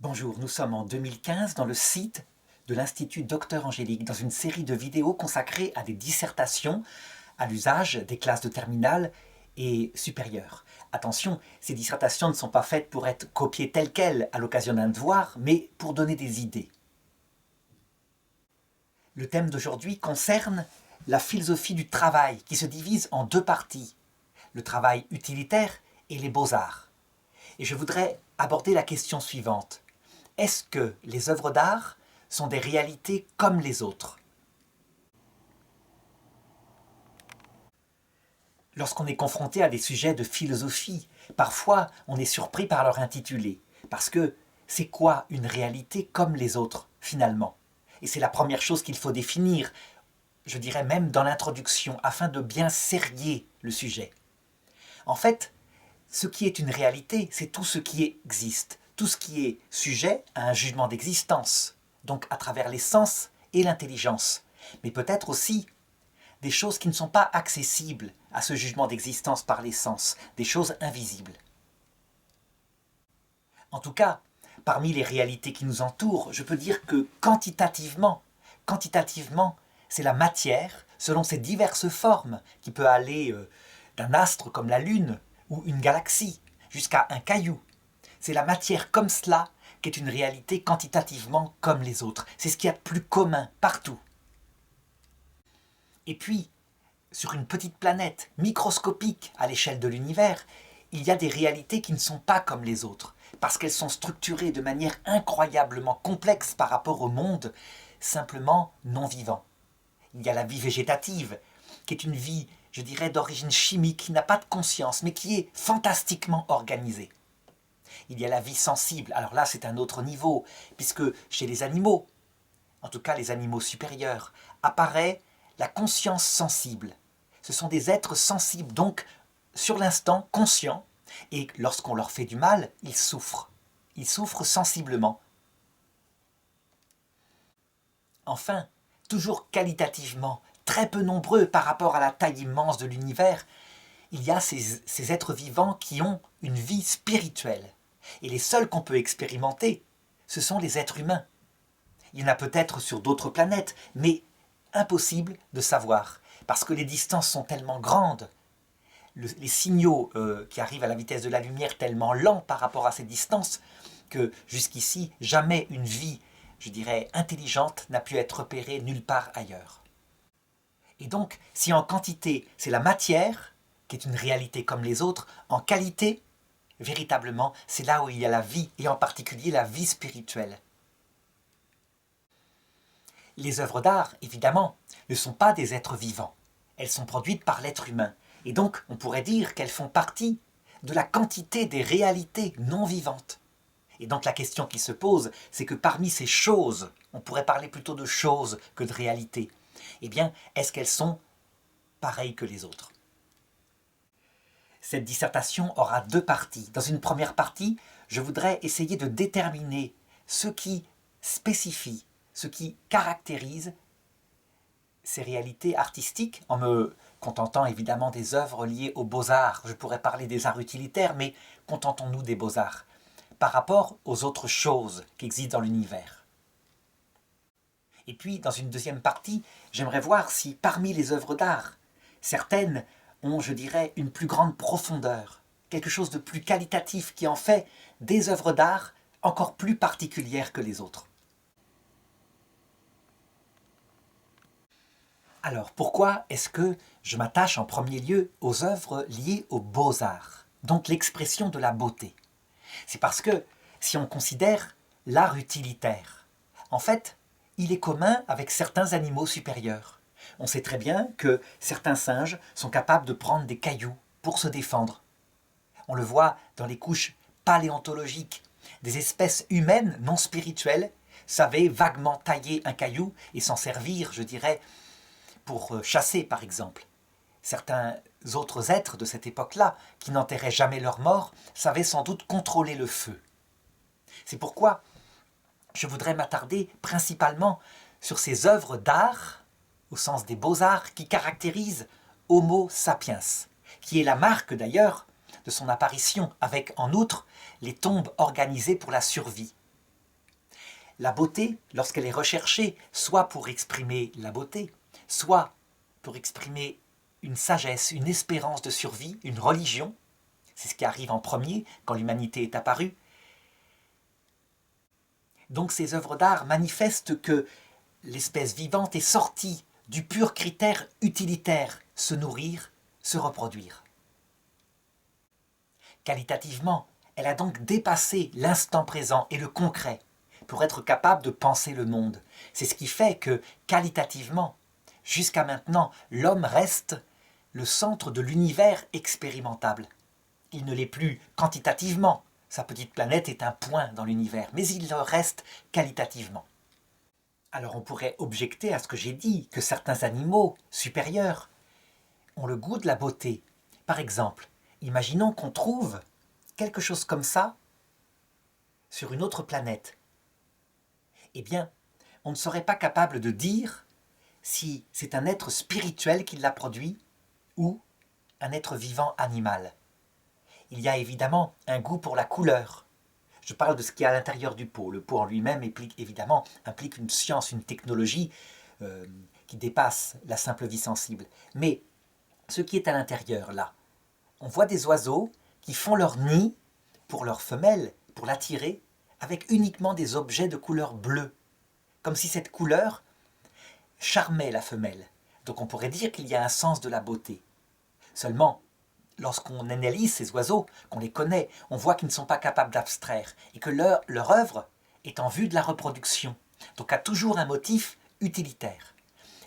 Bonjour, nous sommes en 2015 dans le site de l'Institut Docteur Angélique, dans une série de vidéos consacrées à des dissertations à l'usage des classes de terminale et supérieure. Attention, ces dissertations ne sont pas faites pour être copiées telles quelles à l'occasion d'un devoir, mais pour donner des idées. Le thème d'aujourd'hui concerne la philosophie du travail, qui se divise en deux parties, le travail utilitaire et les beaux-arts. Et je voudrais aborder la question suivante. Est-ce que les œuvres d'art sont des réalités comme les autres? Lorsqu'on est confronté à des sujets de philosophie, parfois on est surpris par leur intitulé. Parce que c'est quoi une réalité comme les autres, finalement? Et c'est la première chose qu'il faut définir, je dirais même dans l'introduction, afin de bien cerner le sujet. En fait, ce qui est une réalité, c'est tout ce qui existe, tout ce qui est sujet à un jugement d'existence, donc à travers les sens et l'intelligence, mais peut-être aussi des choses qui ne sont pas accessibles à ce jugement d'existence par les sens, des choses invisibles. En tout cas, parmi les réalités qui nous entourent, je peux dire que quantitativement, c'est la matière, selon ses diverses formes, qui peut aller d'un astre comme la Lune, ou une galaxie, jusqu'à un caillou. C'est la matière comme cela qui est une réalité quantitativement comme les autres. C'est ce qu'il y a de plus commun partout. Et puis, sur une petite planète microscopique à l'échelle de l'univers, il y a des réalités qui ne sont pas comme les autres, parce qu'elles sont structurées de manière incroyablement complexe par rapport au monde simplement non vivant. Il y a la vie végétative, qui est une vie, je dirais, d'origine chimique, qui n'a pas de conscience, mais qui est fantastiquement organisée. Il y a la vie sensible, alors là c'est un autre niveau, puisque chez les animaux, en tout cas les animaux supérieurs, apparaît la conscience sensible. Ce sont des êtres sensibles, donc sur l'instant conscients, et lorsqu'on leur fait du mal, ils souffrent sensiblement. Enfin, toujours qualitativement, très peu nombreux par rapport à la taille immense de l'univers, il y a ces êtres vivants qui ont une vie spirituelle. Et les seuls qu'on peut expérimenter, ce sont les êtres humains. Il y en a peut-être sur d'autres planètes, mais impossible de savoir, parce que les distances sont tellement grandes, les signaux qui arrivent à la vitesse de la lumière tellement lents par rapport à ces distances, que jusqu'ici, jamais une vie, je dirais, intelligente n'a pu être repérée nulle part ailleurs. Et donc, si en quantité, c'est la matière, qui est une réalité comme les autres, en qualité, véritablement, c'est là où il y a la vie, et en particulier la vie spirituelle. Les œuvres d'art, évidemment, ne sont pas des êtres vivants. Elles sont produites par l'être humain. Et donc, on pourrait dire qu'elles font partie de la quantité des réalités non vivantes. Et donc la question qui se pose, c'est que parmi ces choses, on pourrait parler plutôt de choses que de réalités, eh bien, est-ce qu'elles sont pareilles que les autres? Cette dissertation aura deux parties. Dans une première partie, je voudrais essayer de déterminer ce qui spécifie, ce qui caractérise ces réalités artistiques, en me contentant évidemment des œuvres liées aux beaux-arts. Je pourrais parler des arts utilitaires, mais contentons-nous des beaux-arts, par rapport aux autres choses qui existent dans l'univers. Et puis, dans une deuxième partie, j'aimerais voir si parmi les œuvres d'art, certaines ont, je dirais, une plus grande profondeur, quelque chose de plus qualitatif qui en fait des œuvres d'art encore plus particulières que les autres. Alors, pourquoi est-ce que je m'attache en premier lieu aux œuvres liées aux beaux-arts, donc l'expression de la beauté? C'est parce que, si on considère l'art utilitaire, en fait, il est commun avec certains animaux supérieurs. On sait très bien que certains singes sont capables de prendre des cailloux pour se défendre. On le voit dans les couches paléontologiques. Des espèces humaines non spirituelles savaient vaguement tailler un caillou et s'en servir, je dirais, pour chasser par exemple. Certains autres êtres de cette époque-là, qui n'enterraient jamais leurs morts, savaient sans doute contrôler le feu. C'est pourquoi je voudrais m'attarder principalement sur ces œuvres d'art, au sens des beaux-arts, qui caractérisent Homo sapiens, qui est la marque d'ailleurs de son apparition, avec en outre les tombes organisées pour la survie. la beauté, lorsqu'elle est recherchée, soit pour exprimer la beauté, soit pour exprimer une sagesse, une espérance de survie, une religion, c'est ce qui arrive en premier quand l'humanité est apparue. Donc ces œuvres d'art manifestent que l'espèce vivante est sortie du pur critère utilitaire, se nourrir, se reproduire. Qualitativement, elle a donc dépassé l'instant présent et le concret pour être capable de penser le monde. C'est ce qui fait que, qualitativement, jusqu'à maintenant, l'homme reste le centre de l'univers expérimentable. Il ne l'est plus quantitativement. Sa petite planète est un point dans l'univers, mais il le reste qualitativement. Alors on pourrait objecter à ce que j'ai dit, que certains animaux supérieurs ont le goût de la beauté. Par exemple, imaginons qu'on trouve quelque chose comme ça sur une autre planète. Eh bien, on ne serait pas capable de dire si c'est un être spirituel qui l'a produit ou un être vivant animal. Il y a évidemment un goût pour la couleur. Je parle de ce qui est à l'intérieur du pot. Le pot en lui-même implique une science, une technologie qui dépasse la simple vie sensible. Mais ce qui est à l'intérieur, là, on voit des oiseaux qui font leur nid pour leur femelle, pour l'attirer, avec uniquement des objets de couleur bleue. Comme si cette couleur charmait la femelle. Donc on pourrait dire qu'il y a un sens de la beauté. Seulement, lorsqu'on analyse ces oiseaux, qu'on les connaît, on voit qu'ils ne sont pas capables d'abstraire et que leur œuvre est en vue de la reproduction, donc a toujours un motif utilitaire.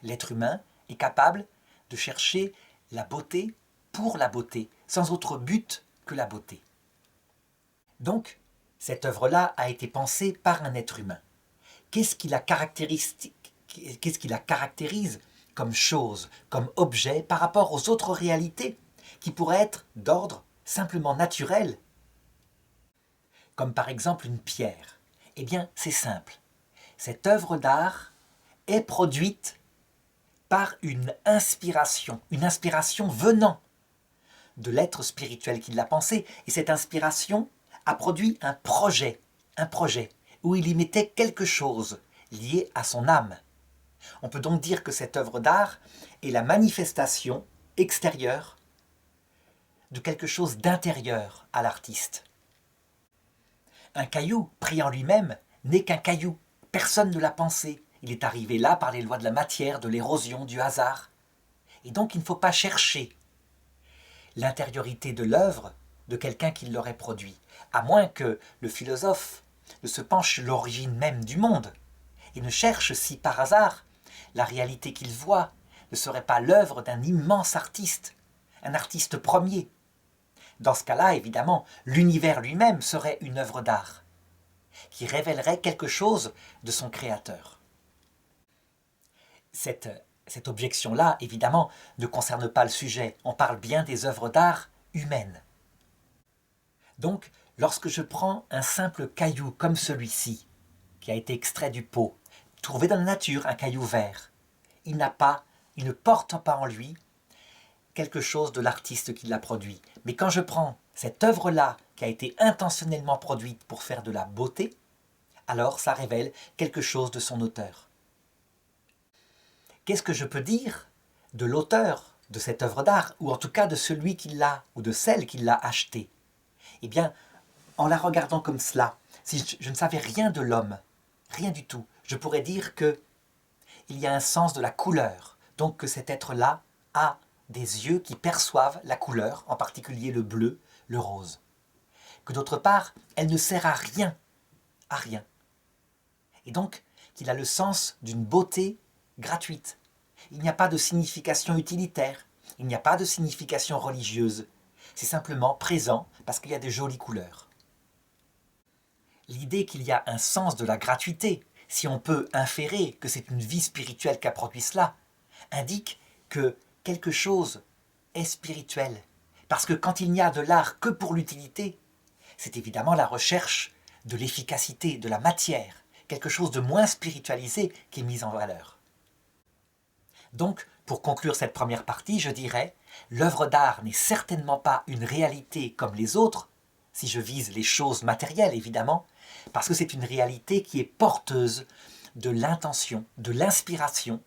L'être humain est capable de chercher la beauté pour la beauté, sans autre but que la beauté. Donc, cette œuvre-là a été pensée par un être humain. Qu'est-ce qui la caractérise comme chose, comme objet par rapport aux autres réalités qui pourraient être d'ordre simplement naturel, comme par exemple une pierre? Eh bien, c'est simple. Cette œuvre d'art est produite par une inspiration venant de l'être spirituel qui l'a pensée, et cette inspiration a produit un projet où il y mettait quelque chose lié à son âme. On peut donc dire que cette œuvre d'art est la manifestation extérieure de quelque chose d'intérieur à l'artiste. Un caillou, pris en lui-même, n'est qu'un caillou. Personne ne l'a pensé. Il est arrivé là par les lois de la matière, de l'érosion, du hasard. Et donc il ne faut pas chercher l'intériorité de l'œuvre de quelqu'un qui l'aurait produit, à moins que le philosophe ne se penche sur l'origine même du monde et ne cherche si par hasard la réalité qu'il voit ne serait pas l'œuvre d'un immense artiste, un artiste premier. Dans ce cas-là, évidemment, l'univers lui-même serait une œuvre d'art qui révélerait quelque chose de son créateur. Cette objection-là, évidemment, ne concerne pas le sujet. On parle bien des œuvres d'art humaines. Donc, lorsque je prends un simple caillou comme celui-ci, qui a été extrait du pot, trouvé dans la nature, un caillou vert, il ne porte pas en lui quelque chose de l'artiste qui l'a produit. Mais quand je prends cette œuvre-là, qui a été intentionnellement produite pour faire de la beauté, alors ça révèle quelque chose de son auteur. Qu'est-ce que je peux dire de l'auteur de cette œuvre d'art, ou en tout cas de celui qui l'a, ou de celle qui l'a achetée? Eh bien, en la regardant comme cela, si je ne savais rien de l'homme, rien du tout, je pourrais dire qu'il y a un sens de la couleur, donc que cet être-là a des yeux qui perçoivent la couleur, en particulier le bleu, le rose. Que d'autre part, elle ne sert à rien. Et donc, qu'il a le sens d'une beauté gratuite. Il n'y a pas de signification utilitaire, il n'y a pas de signification religieuse. C'est simplement présent parce qu'il y a de jolies couleurs. L'idée qu'il y a un sens de la gratuité, si on peut inférer que c'est une vie spirituelle qui a produit cela, indique que quelque chose est spirituel. Parce que quand il n'y a de l'art que pour l'utilité, c'est évidemment la recherche de l'efficacité, de la matière, quelque chose de moins spiritualisé qui est mis en valeur. Donc, pour conclure cette première partie, je dirais, l'œuvre d'art n'est certainement pas une réalité comme les autres, si je vise les choses matérielles évidemment, parce que c'est une réalité qui est porteuse de l'intention, de l'inspiration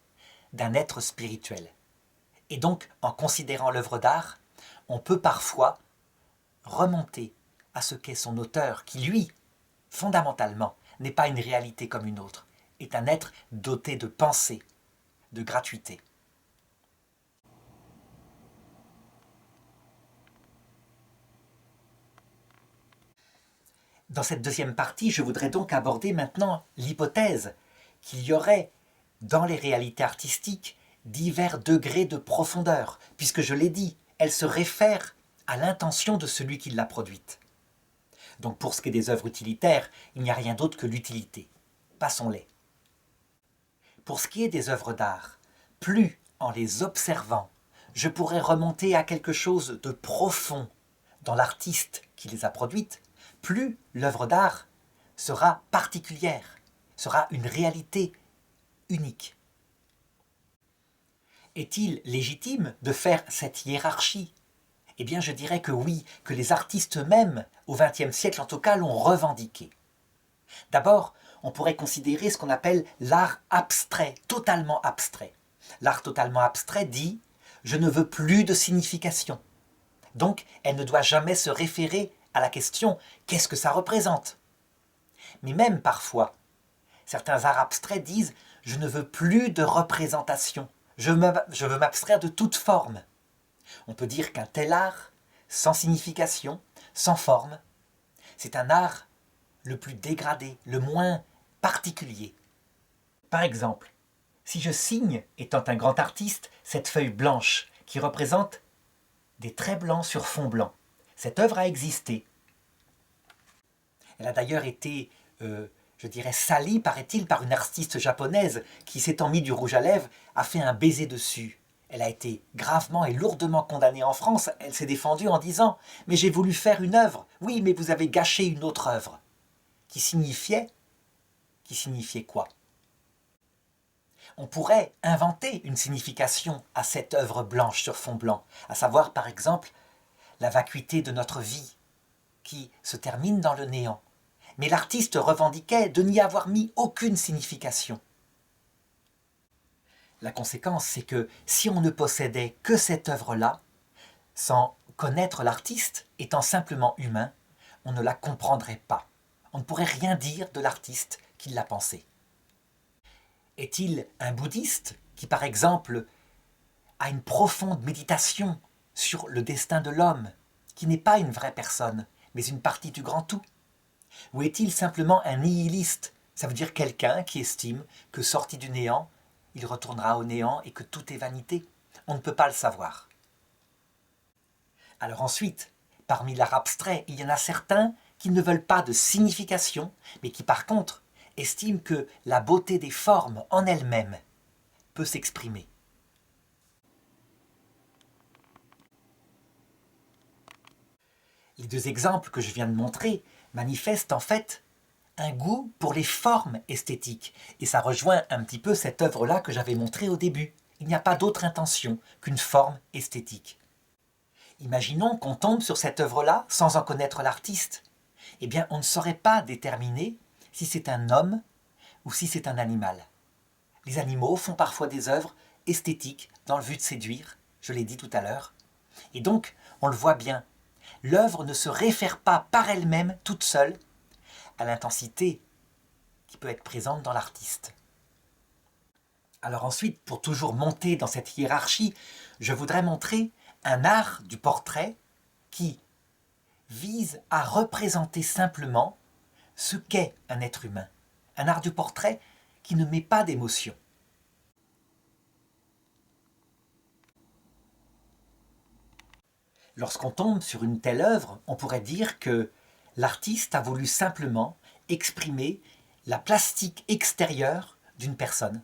d'un être spirituel. Et donc, en considérant l'œuvre d'art, on peut parfois remonter à ce qu'est son auteur, qui lui, fondamentalement, n'est pas une réalité comme une autre, est un être doté de pensée, de gratuité. Dans cette deuxième partie, je voudrais donc aborder maintenant l'hypothèse qu'il y aurait, dans les réalités artistiques, divers degrés de profondeur, puisque je l'ai dit, elle se réfère à l'intention de celui qui l'a produite. Donc pour ce qui est des œuvres utilitaires, il n'y a rien d'autre que l'utilité. Passons-les. Pour ce qui est des œuvres d'art, plus en les observant, je pourrais remonter à quelque chose de profond dans l'artiste qui les a produites, plus l'œuvre d'art sera particulière, sera une réalité unique. Est-il légitime de faire cette hiérarchie? Eh bien, je dirais que oui, que les artistes eux-mêmes, au XXe siècle en tout cas, l'ont revendiqué. D'abord, on pourrait considérer ce qu'on appelle l'art abstrait, totalement abstrait. L'art totalement abstrait dit « je ne veux plus de signification ». Donc, elle ne doit jamais se référer à la question « qu'est-ce que ça représente ?» Mais même parfois, certains arts abstraits disent « je ne veux plus de représentation, je veux m'abstraire de toute forme ». On peut dire qu'un tel art, sans signification, sans forme, c'est un art le plus dégradé, le moins particulier. Par exemple, si je signe, étant un grand artiste, cette feuille blanche qui représente des traits blancs sur fond blanc, cette œuvre a existé. Elle a d'ailleurs été, je dirais, salie, paraît-il, par une artiste japonaise qui, s'étant mis du rouge à lèvres, a fait un baiser dessus. Elle a été gravement et lourdement condamnée en France. Elle s'est défendue en disant « Mais j'ai voulu faire une œuvre. Oui, mais vous avez gâché une autre œuvre. » Qui signifiait quoi? On pourrait inventer une signification à cette œuvre blanche sur fond blanc, à savoir, par exemple, la vacuité de notre vie, qui se termine dans le néant. Mais l'artiste revendiquait de n'y avoir mis aucune signification. La conséquence, c'est que si on ne possédait que cette œuvre-là, sans connaître l'artiste, étant simplement humain, on ne la comprendrait pas. On ne pourrait rien dire de l'artiste qui l'a pensée. Est-il un bouddhiste qui, par exemple, a une profonde méditation sur le destin de l'homme, qui n'est pas une vraie personne, mais une partie du grand tout? Ou est-il simplement un nihiliste? Ça veut dire quelqu'un qui estime que, sorti du néant, il retournera au néant et que tout est vanité? On ne peut pas le savoir. Alors ensuite, parmi l'art abstrait, il y en a certains qui ne veulent pas de signification, mais qui par contre estiment que la beauté des formes en elles-mêmes peut s'exprimer. Les deux exemples que je viens de montrer manifestent en fait un goût pour les formes esthétiques. Et ça rejoint un petit peu cette œuvre-là que j'avais montrée au début. Il n'y a pas d'autre intention qu'une forme esthétique. Imaginons qu'on tombe sur cette œuvre-là sans en connaître l'artiste. Eh bien, on ne saurait pas déterminer si c'est un homme ou si c'est un animal. Les animaux font parfois des œuvres esthétiques dans le but de séduire, je l'ai dit tout à l'heure. Et donc, on le voit bien, l'œuvre ne se réfère pas par elle-même, toute seule, à l'intensité qui peut être présente dans l'artiste. Alors ensuite, pour toujours monter dans cette hiérarchie, je voudrais montrer un art du portrait qui vise à représenter simplement ce qu'est un être humain. Un art du portrait qui ne met pas d'émotion. Lorsqu'on tombe sur une telle œuvre, on pourrait dire que l'artiste a voulu simplement exprimer la plastique extérieure d'une personne,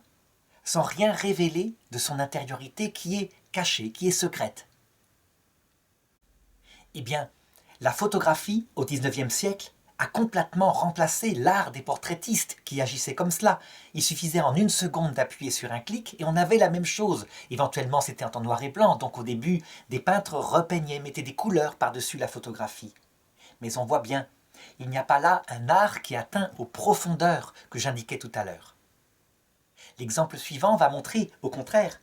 sans rien révéler de son intériorité qui est cachée, qui est secrète. Eh bien, la photographie, au XIXe siècle, a complètement remplacé l'art des portraitistes qui agissaient comme cela. Il suffisait en une seconde d'appuyer sur un clic et on avait la même chose. Éventuellement, c'était en noir et blanc, donc au début, des peintres repeignaient, mettaient des couleurs par-dessus la photographie. Mais on voit bien, il n'y a pas là un art qui atteint aux profondeurs que j'indiquais tout à l'heure. L'exemple suivant va montrer, au contraire,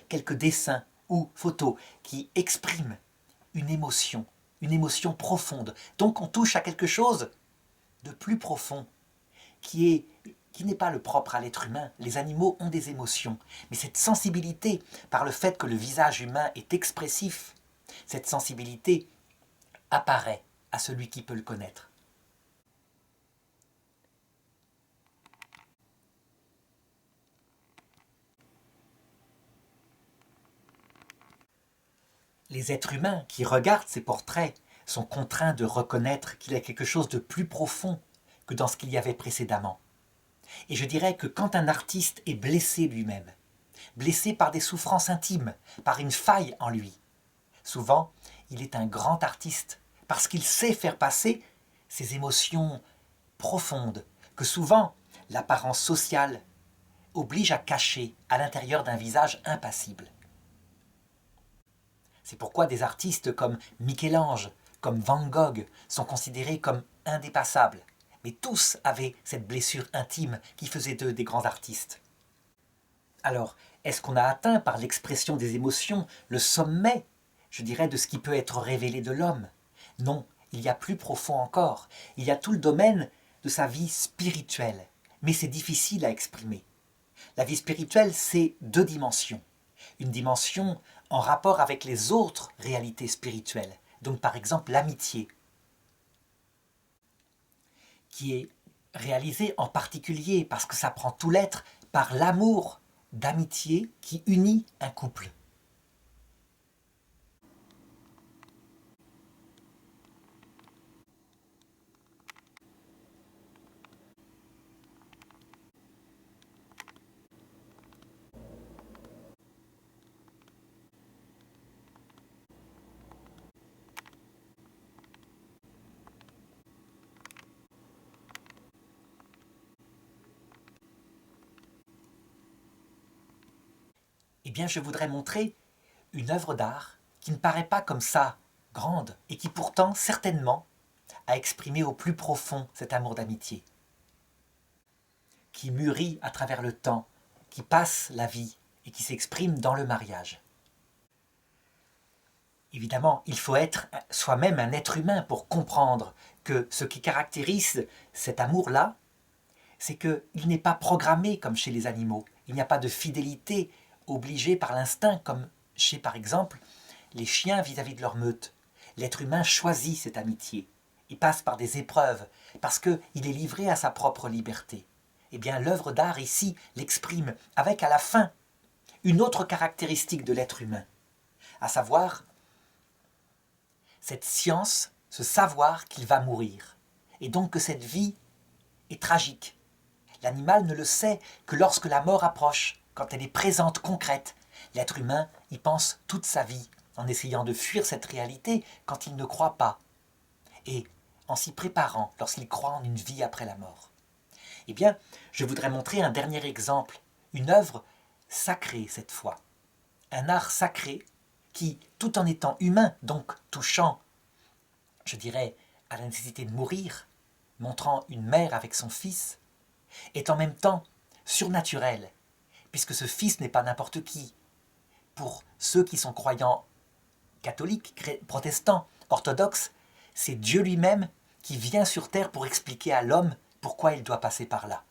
quelques dessins ou photos qui expriment une émotion profonde. Donc on touche à quelque chose de plus profond, qui n'est pas le propre à l'être humain. Les animaux ont des émotions, mais cette sensibilité, par le fait que le visage humain est expressif, cette sensibilité apparaît à celui qui peut le connaître. Les êtres humains qui regardent ces portraits sont contraints de reconnaître qu'il y a quelque chose de plus profond que dans ce qu'il y avait précédemment. Et je dirais que quand un artiste est blessé lui-même, blessé par des souffrances intimes, par une faille en lui, souvent il est un grand artiste parce qu'il sait faire passer ces émotions profondes que souvent l'apparence sociale oblige à cacher à l'intérieur d'un visage impassible. C'est pourquoi des artistes comme Michel-Ange, comme Van Gogh sont considérés comme indépassables. Mais tous avaient cette blessure intime qui faisait d'eux des grands artistes. Alors, est-ce qu'on a atteint par l'expression des émotions le sommet, je dirais, de ce qui peut être révélé de l'homme? Non, il y a plus profond encore. Il y a tout le domaine de sa vie spirituelle. Mais c'est difficile à exprimer. La vie spirituelle, c'est deux dimensions. Une dimension en rapport avec les autres réalités spirituelles. Donc par exemple l'amitié, qui est réalisée en particulier, parce que ça prend tout l'être, par l'amour d'amitié qui unit un couple. Eh bien, je voudrais montrer une œuvre d'art qui ne paraît pas comme ça grande et qui pourtant, certainement, a exprimé au plus profond cet amour d'amitié, qui mûrit à travers le temps, qui passe la vie et qui s'exprime dans le mariage. Évidemment, il faut être soi-même un être humain pour comprendre que ce qui caractérise cet amour-là, c'est qu'il n'est pas programmé comme chez les animaux. Il n'y a pas de fidélité obligée par l'instinct comme chez, par exemple, les chiens vis-à-vis de leur meute. L'être humain choisit cette amitié. Il passe par des épreuves parce qu'il est livré à sa propre liberté. Eh bien, l'œuvre d'art ici l'exprime avec à la fin une autre caractéristique de l'être humain, à savoir cette science, ce savoir qu'il va mourir, et donc que cette vie est tragique. L'animal ne le sait que lorsque la mort approche, quand elle est présente, concrète. L'être humain y pense toute sa vie, en essayant de fuir cette réalité quand il ne croit pas, et en s'y préparant lorsqu'il croit en une vie après la mort. Eh bien, je voudrais montrer un dernier exemple, une œuvre sacrée cette fois, un art sacré qui, tout en étant humain, donc touchant, je dirais, à la nécessité de mourir, montrant une mère avec son fils, est en même temps surnaturel, puisque ce fils n'est pas n'importe qui. Pour ceux qui sont croyants catholiques, protestants, orthodoxes, c'est Dieu lui-même qui vient sur terre pour expliquer à l'homme pourquoi il doit passer par là.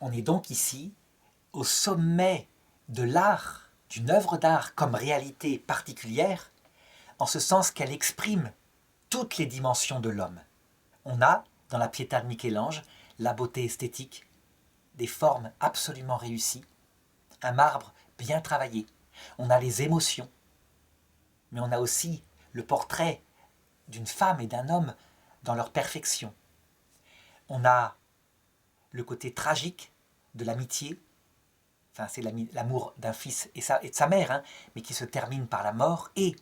On est donc ici au sommet de l'art, d'une œuvre d'art comme réalité particulière, en ce sens qu'elle exprime toutes les dimensions de l'homme. On a, dans la Pietà de Michel-Ange, la beauté esthétique, des formes absolument réussies, un marbre bien travaillé. On a les émotions, mais on a aussi le portrait d'une femme et d'un homme dans leur perfection. On a le côté tragique de l'amitié, enfin c'est l'amour d'un fils et de sa mère, hein, mais qui se termine par la mort, et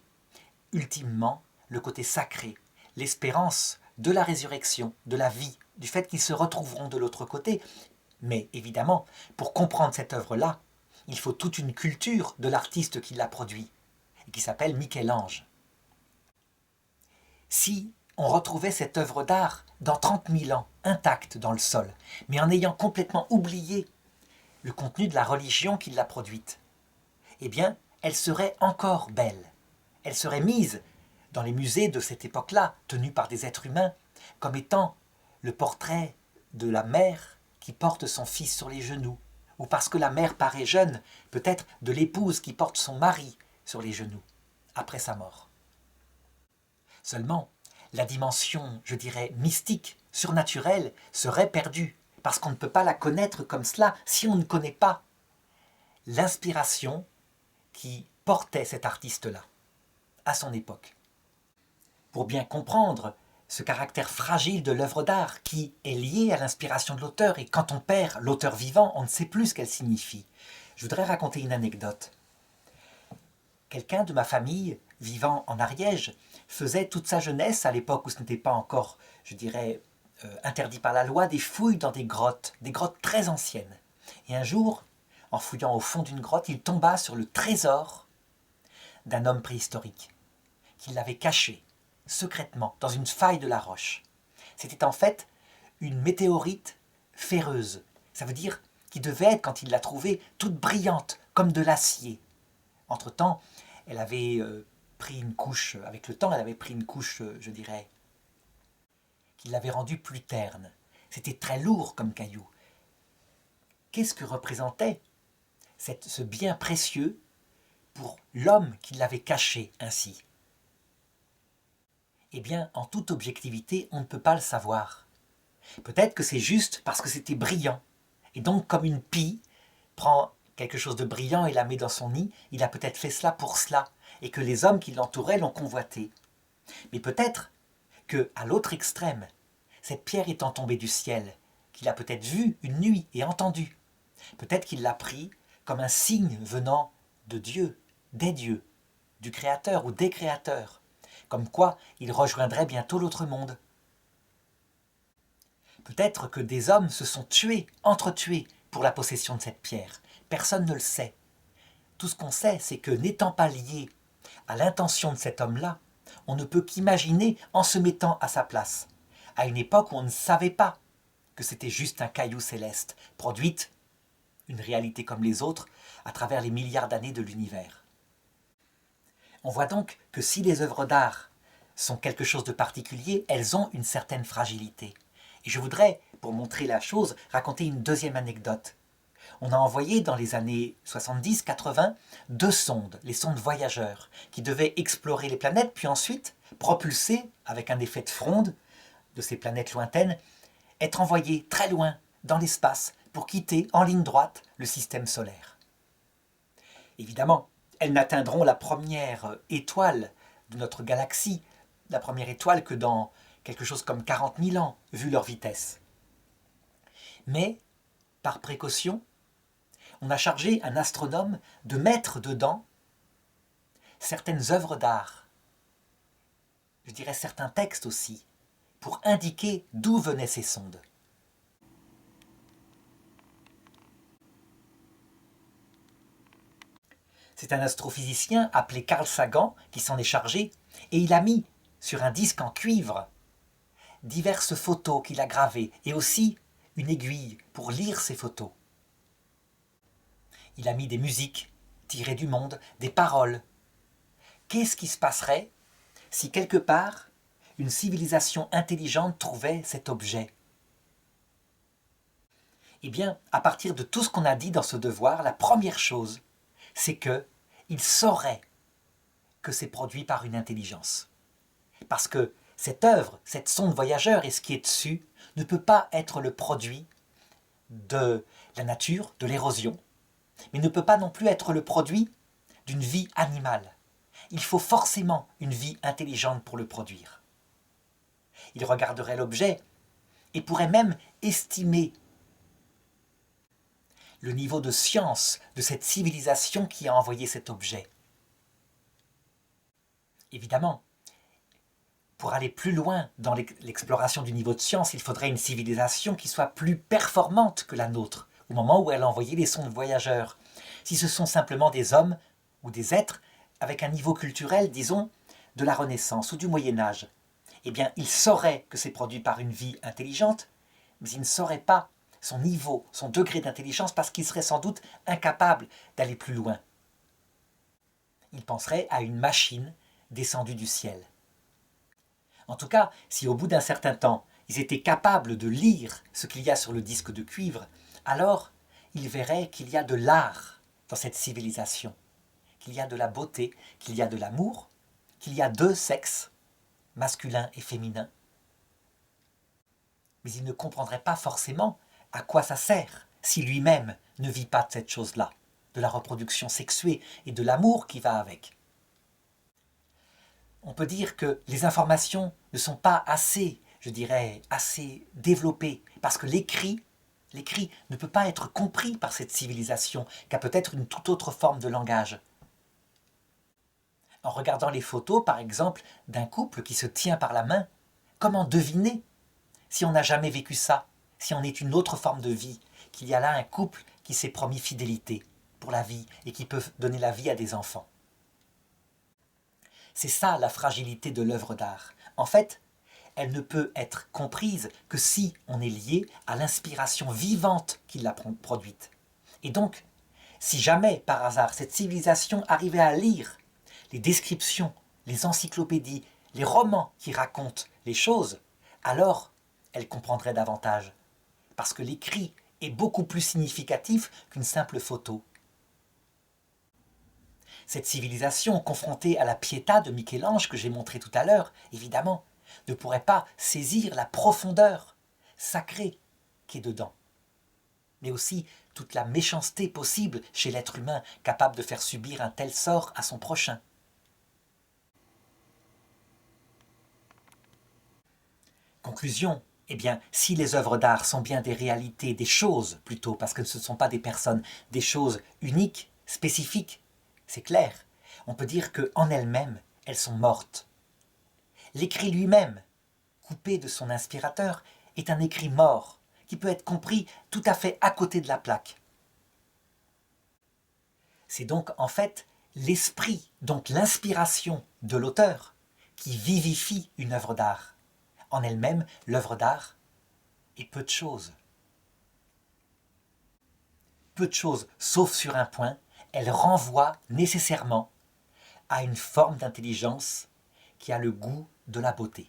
ultimement le côté sacré, l'espérance de la résurrection, de la vie du fait qu'ils se retrouveront de l'autre côté. Mais évidemment, pour comprendre cette œuvre-là, il faut toute une culture de l'artiste qui l'a produit, et qui s'appelle Michel-Ange. Si on retrouvait cette œuvre d'art dans 30 000 ans, intacte dans le sol, mais en ayant complètement oublié le contenu de la religion qui l'a produite, eh bien, elle serait encore belle. Elle serait mise dans les musées de cette époque-là, tenus par des êtres humains, comme étant le portrait de la mère qui porte son fils sur les genoux, ou parce que la mère paraît jeune, peut-être de l'épouse qui porte son mari sur les genoux, après sa mort. Seulement, la dimension, je dirais, mystique, surnaturelle, serait perdue, parce qu'on ne peut pas la connaître comme cela si on ne connaît pas l'inspiration qui portait cet artiste-là, à son époque. Pour bien comprendre ce caractère fragile de l'œuvre d'art qui est lié à l'inspiration de l'auteur, et quand on perd l'auteur vivant, on ne sait plus ce qu'elle signifie. Je voudrais raconter une anecdote. Quelqu'un de ma famille, vivant en Ariège, faisait toute sa jeunesse, à l'époque où ce n'était pas encore, je dirais, interdit par la loi, des fouilles dans des grottes très anciennes. Et un jour, en fouillant au fond d'une grotte, il tomba sur le trésor d'un homme préhistorique, qui l'avait caché, secrètement, dans une faille de la roche. C'était en fait une météorite ferreuse. Ça veut dire qu'il devait être, quand il l'a trouvée, toute brillante, comme de l'acier. Entre-temps, elle avait pris une couche, avec le temps, elle avait pris une couche, je dirais, qui l'avait rendue plus terne. C'était très lourd comme caillou. Qu'est-ce que représentait ce bien précieux pour l'homme qui l'avait caché ainsi? Eh bien, en toute objectivité, on ne peut pas le savoir. Peut-être que c'est juste parce que c'était brillant. Et donc, comme une pie prend quelque chose de brillant et la met dans son nid, il a peut-être fait cela pour cela, et que les hommes qui l'entouraient l'ont convoité. Mais peut-être que, à l'autre extrême, cette pierre étant tombée du ciel, qu'il a peut-être vue une nuit et entendue, peut-être qu'il l'a pris comme un signe venant de Dieu, des dieux, du Créateur ou des créateurs, comme quoi il rejoindrait bientôt l'autre monde. Peut-être que des hommes se sont tués, entretués, pour la possession de cette pierre. Personne ne le sait. Tout ce qu'on sait, c'est que n'étant pas lié à l'intention de cet homme-là, on ne peut qu'imaginer en se mettant à sa place, à une époque où on ne savait pas que c'était juste un caillou céleste, produite, une réalité comme les autres, à travers les milliards d'années de l'univers. On voit donc que si les œuvres d'art sont quelque chose de particulier, elles ont une certaine fragilité. Et je voudrais, pour montrer la chose, raconter une deuxième anecdote. On a envoyé dans les années 70-80 2 sondes, les sondes voyageurs, qui devaient explorer les planètes, puis ensuite, propulsées avec un effet de fronde de ces planètes lointaines, être envoyées très loin dans l'espace pour quitter en ligne droite le système solaire. Évidemment, elles n'atteindront la première étoile de notre galaxie, la première étoile que dans quelque chose comme 40 000 ans, vu leur vitesse. Mais, par précaution, on a chargé un astronome de mettre dedans certaines œuvres d'art, je dirais certains textes aussi, pour indiquer d'où venaient ces sondes. C'est un astrophysicien appelé Carl Sagan qui s'en est chargé, et il a mis sur un disque en cuivre diverses photos qu'il a gravées, et aussi une aiguille pour lire ces photos. Il a mis des musiques tirées du monde, des paroles. Qu'est-ce qui se passerait si quelque part une civilisation intelligente trouvait cet objet? Eh bien, à partir de tout ce qu'on a dit dans ce devoir, la première chose, c'est qu'il saurait que c'est produit par une intelligence. Parce que cette œuvre, cette sonde voyageur et ce qui est dessus, ne peut pas être le produit de la nature, de l'érosion, mais ne peut pas non plus être le produit d'une vie animale. Il faut forcément une vie intelligente pour le produire. Il regarderait l'objet et pourrait même estimer le niveau de science de cette civilisation qui a envoyé cet objet. Évidemment, pour aller plus loin dans l'exploration du niveau de science, il faudrait une civilisation qui soit plus performante que la nôtre, au moment où elle a envoyé les sondes voyageurs. Si ce sont simplement des hommes ou des êtres avec un niveau culturel, disons, de la Renaissance ou du Moyen-Âge, eh bien, ils sauraient que c'est produit par une vie intelligente, mais ils ne sauraient pas son niveau, son degré d'intelligence, parce qu'ils seraient sans doute incapables d'aller plus loin. Ils penseraient à une machine descendue du ciel. En tout cas, si au bout d'un certain temps, ils étaient capables de lire ce qu'il y a sur le disque de cuivre, alors ils verraient qu'il y a de l'art dans cette civilisation, qu'il y a de la beauté, qu'il y a de l'amour, qu'il y a deux sexes, masculin et féminin. Mais ils ne comprendraient pas forcément à quoi ça sert si lui-même ne vit pas de cette chose-là, de la reproduction sexuée et de l'amour qui va avec. On peut dire que les informations ne sont pas assez, je dirais, assez développées, parce que l'écrit ne peut pas être compris par cette civilisation, qu'a peut-être une toute autre forme de langage. En regardant les photos, par exemple, d'un couple qui se tient par la main, comment deviner, si on n'a jamais vécu ça, si on est une autre forme de vie, qu'il y a là un couple qui s'est promis fidélité pour la vie et qui peut donner la vie à des enfants. C'est ça la fragilité de l'œuvre d'art. En fait, elle ne peut être comprise que si on est lié à l'inspiration vivante qui l'a produite. Et donc, si jamais, par hasard, cette civilisation arrivait à lire les descriptions, les encyclopédies, les romans qui racontent les choses, alors elle comprendrait davantage. Parce que l'écrit est beaucoup plus significatif qu'une simple photo. Cette civilisation, confrontée à la Pietà de Michel-Ange que j'ai montré tout à l'heure, évidemment, ne pourrait pas saisir la profondeur sacrée qui est dedans. Mais aussi toute la méchanceté possible chez l'être humain, capable de faire subir un tel sort à son prochain. Conclusion, eh bien, si les œuvres d'art sont bien des réalités, des choses plutôt, parce que ce ne sont pas des personnes, des choses uniques, spécifiques, c'est clair. On peut dire qu'en elles-mêmes, elles sont mortes. L'écrit lui-même, coupé de son inspirateur, est un écrit mort, qui peut être compris tout à fait à côté de la plaque. C'est donc en fait l'esprit, donc l'inspiration de l'auteur, qui vivifie une œuvre d'art. En elle-même, l'œuvre d'art est peu de choses. Peu de choses, sauf sur un point, elle renvoie nécessairement à une forme d'intelligence qui a le goût de la beauté.